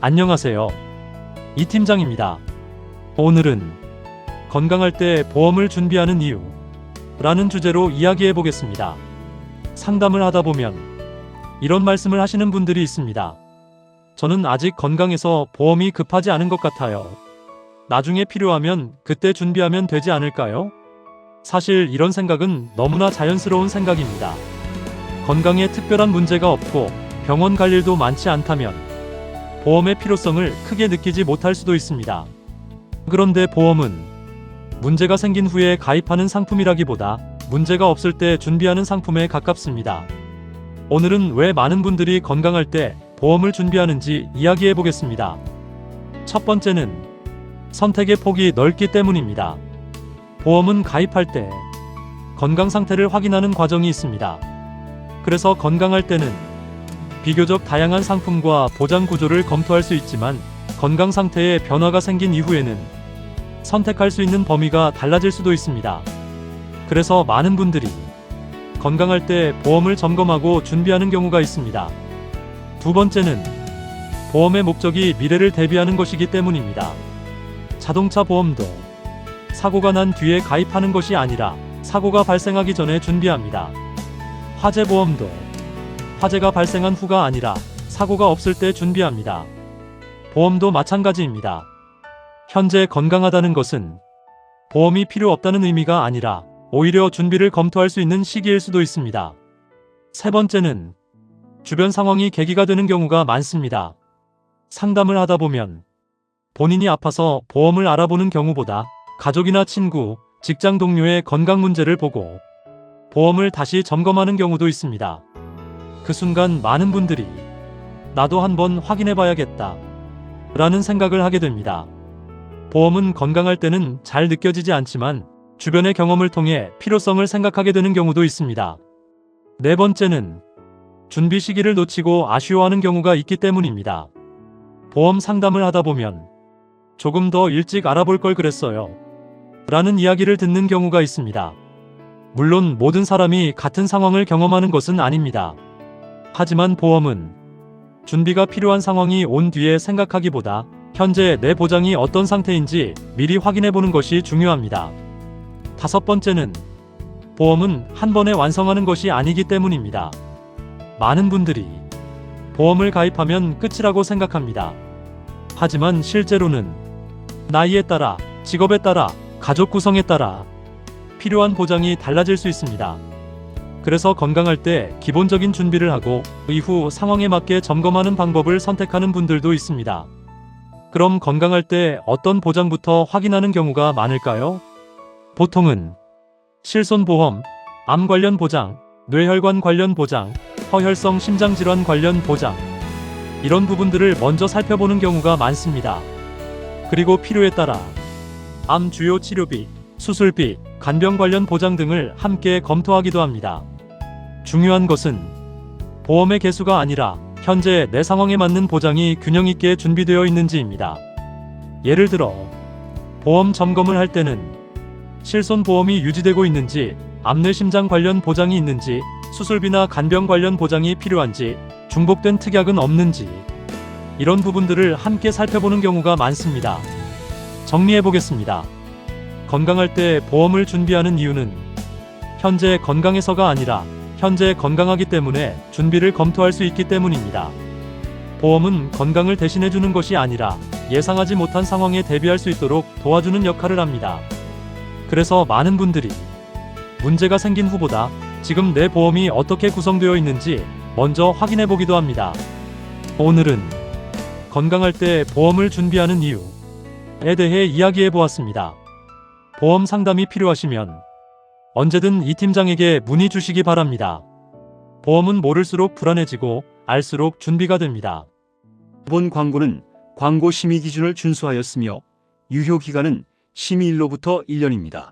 안녕하세요. 이 팀장입니다. 오늘은 건강할 때 보험을 준비하는 이유 라는 주제로 이야기해 보겠습니다. 상담을 하다 보면 이런 말씀을 하시는 분들이 있습니다. 저는 아직 건강해서 보험이 급하지 않은 것 같아요. 나중에 필요하면 그때 준비하면 되지 않을까요? 사실 이런 생각은 너무나 자연스러운 생각입니다. 건강에 특별한 문제가 없고 병원 갈 일도 많지 않다면 보험의 필요성을 크게 느끼지 못할 수도 있습니다. 그런데 보험은 문제가 생긴 후에 가입하는 상품이라기보다 문제가 없을 때 준비하는 상품에 가깝습니다. 오늘은 왜 많은 분들이 건강할 때 보험을 준비하는지 이야기해 보겠습니다. 첫 번째는 선택의 폭이 넓기 때문입니다. 보험은 가입할 때 건강 상태를 확인하는 과정이 있습니다. 그래서 건강할 때는 비교적 다양한 상품과 보장 구조를 검토할 수 있지만 건강 상태에 변화가 생긴 이후에는 선택할 수 있는 범위가 달라질 수도 있습니다. 그래서 많은 분들이 건강할 때 보험을 점검하고 준비하는 경우가 있습니다. 두 번째는 보험의 목적이 미래를 대비하는 것이기 때문입니다. 자동차 보험도 사고가 난 뒤에 가입하는 것이 아니라 사고가 발생하기 전에 준비합니다. 화재 보험도 화재가 발생한 후가 아니라 사고가 없을 때 준비합니다. 보험도 마찬가지입니다. 현재 건강하다는 것은 보험이 필요 없다는 의미가 아니라 오히려 준비를 검토할 수 있는 시기일 수도 있습니다. 세 번째는 주변 상황이 계기가 되는 경우가 많습니다. 상담을 하다 보면 본인이 아파서 보험을 알아보는 경우보다 가족이나 친구, 직장 동료의 건강 문제를 보고 보험을 다시 점검하는 경우도 있습니다. 그 순간 많은 분들이 나도 한번 확인해 봐야겠다 라는 생각을 하게 됩니다. 보험은 건강할 때는 잘 느껴지지 않지만 주변의 경험을 통해 필요성을 생각하게 되는 경우도 있습니다. 네 번째는 준비 시기를 놓치고 아쉬워하는 경우가 있기 때문입니다. 보험 상담을 하다 보면 조금 더 일찍 알아볼 걸 그랬어요 라는 이야기를 듣는 경우가 있습니다. 물론 모든 사람이 같은 상황을 경험하는 것은 아닙니다. 하지만 보험은 준비가 필요한 상황이 온 뒤에 생각하기보다 현재 내 보장이 어떤 상태인지 미리 확인해 보는 것이 중요합니다. 다섯 번째는 보험은 한 번에 완성하는 것이 아니기 때문입니다. 많은 분들이 보험을 가입하면 끝이라고 생각합니다. 하지만 실제로는 나이에 따라, 직업에 따라, 가족 구성에 따라 필요한 보장이 달라질 수 있습니다. 그래서 건강할 때 기본적인 준비를 하고 이후 상황에 맞게 점검하는 방법을 선택하는 분들도 있습니다. 그럼 건강할 때 어떤 보장부터 확인하는 경우가 많을까요? 보통은 실손보험, 암 관련 보장, 뇌혈관 관련 보장, 허혈성 심장질환 관련 보장 이런 부분들을 먼저 살펴보는 경우가 많습니다. 그리고 필요에 따라 암 주요 치료비, 수술비, 간병 관련 보장 등을 함께 검토하기도 합니다. 중요한 것은 보험의 개수가 아니라 현재 내 상황에 맞는 보장이 균형 있게 준비되어 있는지입니다. 예를 들어 보험 점검을 할 때는 실손보험이 유지되고 있는지, 암내심장 관련 보장이 있는지, 수술비나 간병 관련 보장이 필요한지, 중복된 특약은 없는지 이런 부분들을 함께 살펴보는 경우가 많습니다. 정리해 보겠습니다. 건강할 때 보험을 준비하는 이유는 현재 건강해서가 아니라 현재 건강하기 때문에 준비를 검토할 수 있기 때문입니다. 보험은 건강을 대신해주는 것이 아니라 예상하지 못한 상황에 대비할 수 있도록 도와주는 역할을 합니다. 그래서 많은 분들이 문제가 생긴 후보다 지금 내 보험이 어떻게 구성되어 있는지 먼저 확인해 보기도 합니다. 오늘은 건강할 때 보험을 준비하는 이유에 대해 이야기해 보았습니다. 보험 상담이 필요하시면 언제든 이 팀장에게 문의 주시기 바랍니다. 보험은 모를수록 불안해지고 알수록 준비가 됩니다. 본 광고는 광고 심의 기준을 준수하였으며 유효 기간은 심의일로부터 1년입니다.